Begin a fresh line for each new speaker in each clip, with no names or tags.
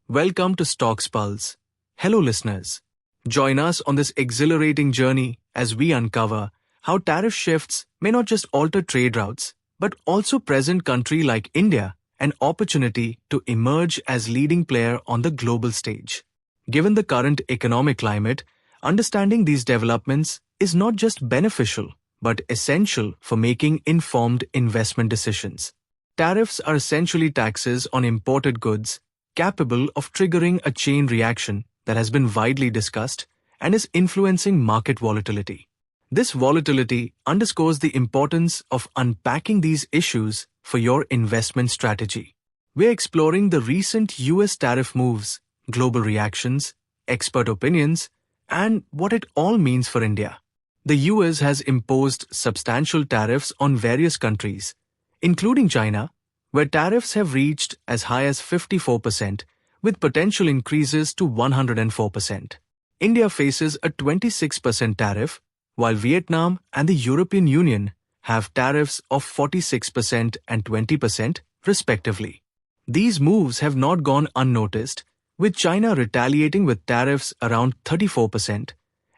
Welcome to Stocks Pulse. Hello listeners. Join us on this exhilarating journey as we uncover how tariff shifts may not just alter trade routes, but also present country like India an opportunity to emerge as leading player on the global stage. Given the current economic climate, understanding these developments is not just beneficial, but essential for making informed investment decisions. Tariffs are essentially taxes on imported goods capable of triggering a chain reaction that has been widely discussed and is influencing market volatility. This volatility underscores the importance of unpacking these issues for your investment strategy. We're exploring the recent US tariff moves, global reactions, expert opinions, and what it all means for India. The US has imposed substantial tariffs on various countries, including China, where tariffs have reached as high as 54%, with potential increases to 104%. India faces a 26% tariff, while Vietnam and the European Union have tariffs of 46% and 20%, respectively. These moves have not gone unnoticed, with China retaliating with tariffs around 34%,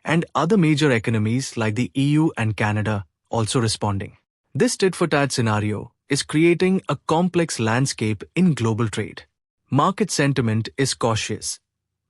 and other major economies like the EU and Canada also responding. This tit-for-tat scenario is creating a complex landscape in global trade. Market sentiment is cautious,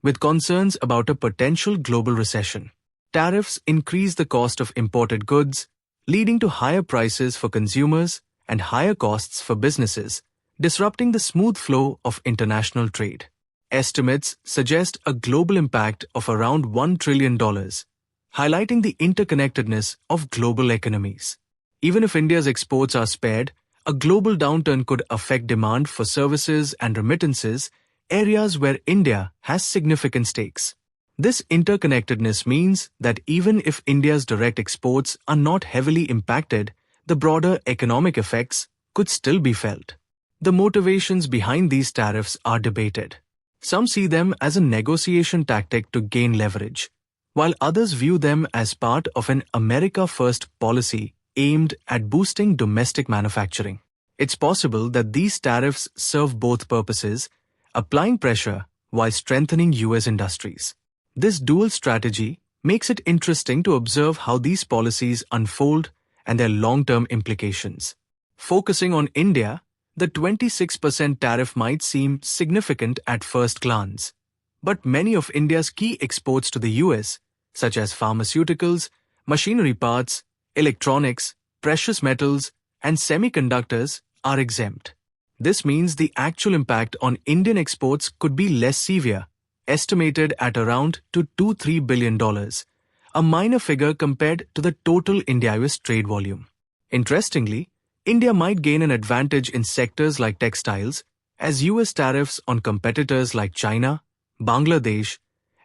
with concerns about a potential global recession. Tariffs increase the cost of imported goods, leading to higher prices for consumers and higher costs for businesses, disrupting the smooth flow of international trade. Estimates suggest a global impact of around $1 trillion, highlighting the interconnectedness of global economies. Even if India's exports are spared, a global downturn could affect demand for services and remittances, areas where India has significant stakes. This interconnectedness means that even if India's direct exports are not heavily impacted, the broader economic effects could still be felt. The motivations behind these tariffs are debated. Some see them as a negotiation tactic to gain leverage, while others view them as part of an America First policy aimed at boosting domestic manufacturing. It's possible that these tariffs serve both purposes, applying pressure while strengthening US industries. This dual strategy makes it interesting to observe how these policies unfold and their long-term implications. Focusing on India, the 26% tariff might seem significant at first glance, but many of India's key exports to the US, such as pharmaceuticals, machinery parts, electronics, precious metals, and semiconductors, are exempt. This means the actual impact on Indian exports could be less severe, estimated at around $2-3 billion, a minor figure compared to the total India-US trade volume. Interestingly, India might gain an advantage in sectors like textiles, as US tariffs on competitors like China, Bangladesh,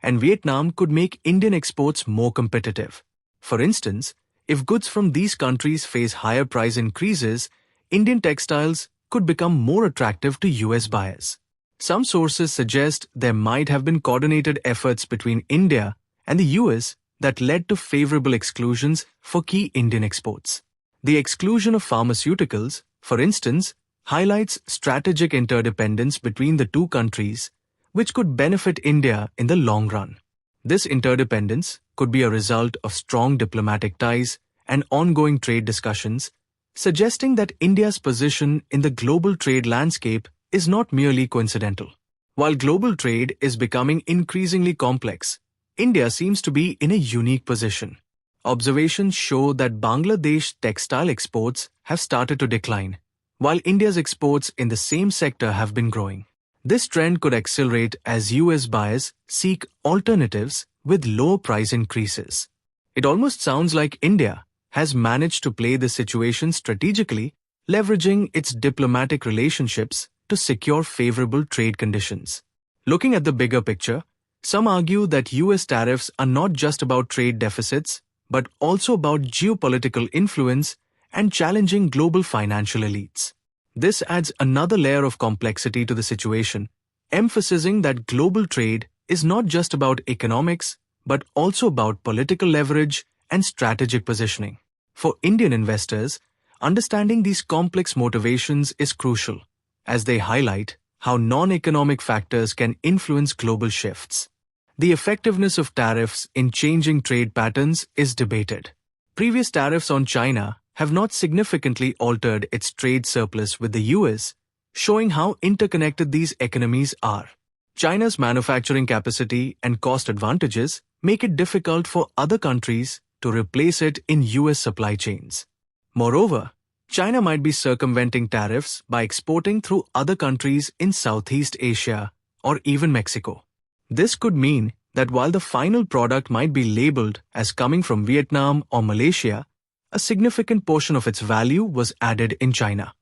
and Vietnam could make Indian exports more competitive. For instance, if goods from these countries face higher price increases, Indian textiles could become more attractive to US buyers. Some sources suggest there might have been coordinated efforts between India and the US that led to favorable exclusions for key Indian exports. The exclusion of pharmaceuticals, for instance, highlights strategic interdependence between the two countries, which could benefit India in the long run. This interdependence could be a result of strong diplomatic ties and ongoing trade discussions, suggesting that India's position in the global trade landscape is not merely coincidental. While global trade is becoming increasingly complex, India seems to be in a unique position. Observations show that Bangladesh textile exports have started to decline, while India's exports in the same sector have been growing. This trend could accelerate as US buyers seek alternatives with low price increases. It almost sounds like India has managed to play the situation strategically, leveraging its diplomatic relationships to secure favorable trade conditions. Looking at the bigger picture, some argue that US tariffs are not just about trade deficits, but also about geopolitical influence and challenging global financial elites. This adds another layer of complexity to the situation, emphasizing that global trade is not just about economics, but also about political leverage and strategic positioning. For Indian investors, understanding these complex motivations is crucial, as they highlight how non-economic factors can influence global shifts. The effectiveness of tariffs in changing trade patterns is debated. Previous tariffs on China have not significantly altered its trade surplus with the US, showing how interconnected these economies are. China's manufacturing capacity and cost advantages make it difficult for other countries to replace it in US supply chains. Moreover, China might be circumventing tariffs by exporting through other countries in Southeast Asia or even Mexico. This could mean that while the final product might be labeled as coming from Vietnam or Malaysia, a significant portion of its value was added in China.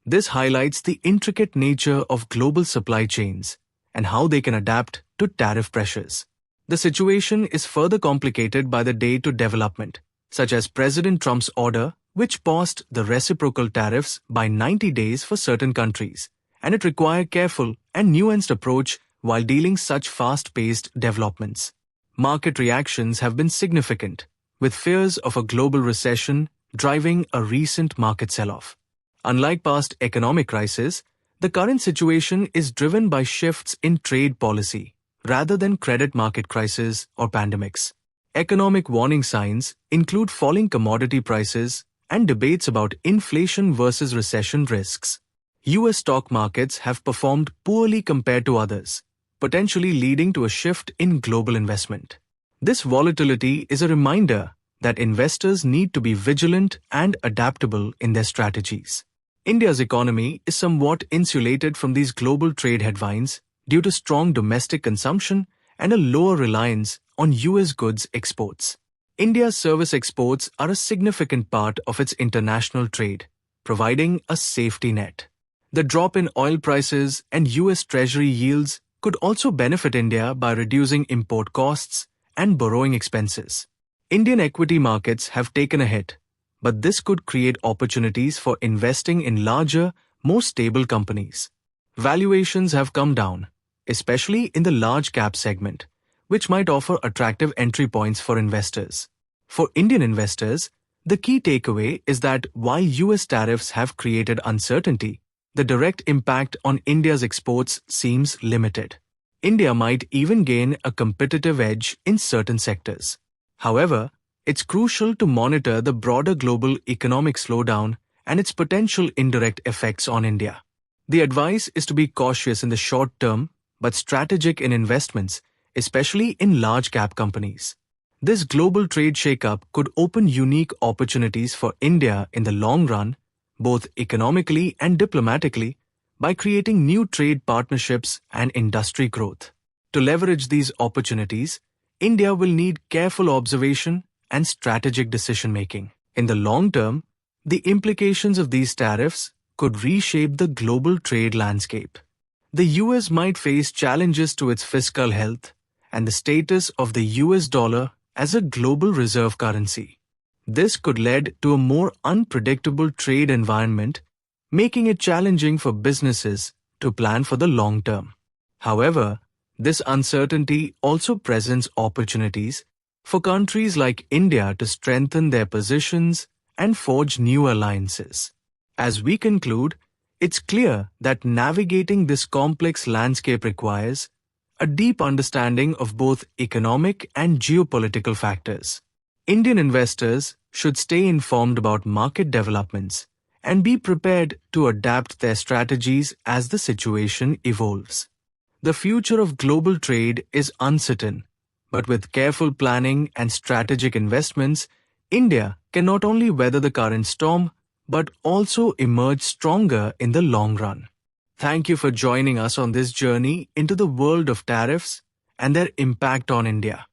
This highlights the intricate nature of global supply chains and how they can adapt to tariff pressures. The situation is further complicated by the day-to-day development, such as President Trump's order, which paused the reciprocal tariffs by 90 days for certain countries, and it required careful and nuanced approach while dealing such fast-paced developments. Market reactions have been significant, with fears of a global recession driving a recent market sell-off. Unlike past economic crises, the current situation is driven by shifts in trade policy rather than credit market crises or pandemics. Economic warning signs include falling commodity prices and debates about inflation versus recession risks. US stock markets have performed poorly compared to others, potentially leading to a shift in global investment. This volatility is a reminder that investors need to be vigilant and adaptable in their strategies. India's economy is somewhat insulated from these global trade headwinds due to strong domestic consumption and a lower reliance on US goods exports. India's service exports are a significant part of its international trade, providing a safety net. The drop in oil prices and US Treasury yields could also benefit India by reducing import costs and borrowing expenses. Indian equity markets have taken a hit, but this could create opportunities for investing in larger, more stable companies. Valuations have come down, especially in the large cap segment, which might offer attractive entry points for investors. For Indian investors, the key takeaway is that while US tariffs have created uncertainty, the direct impact on India's exports seems limited. India might even gain a competitive edge in certain sectors. However, it's crucial to monitor the broader global economic slowdown and its potential indirect effects on India. The advice is to be cautious in the short term but strategic in investments, especially in large cap companies. This global trade shakeup could open unique opportunities for India in the long run, both economically and diplomatically, by creating new trade partnerships and industry growth. To leverage these opportunities, India will need careful observation and strategic decision-making. In the long term, the implications of these tariffs could reshape the global trade landscape. The US might face challenges to its fiscal health and the status of the US dollar as a global reserve currency. This could lead to a more unpredictable trade environment, making it challenging for businesses to plan for the long term. However, this uncertainty also presents opportunities for countries like India to strengthen their positions and forge new alliances. As we conclude, it's clear that navigating this complex landscape requires a deep understanding of both economic and geopolitical factors. Indian investors should stay informed about market developments and be prepared to adapt their strategies as the situation evolves. The future of global trade is uncertain, but with careful planning and strategic investments, India can not only weather the current storm, but also emerge stronger in the long run. Thank you for joining us on this journey into the world of tariffs and their impact on India.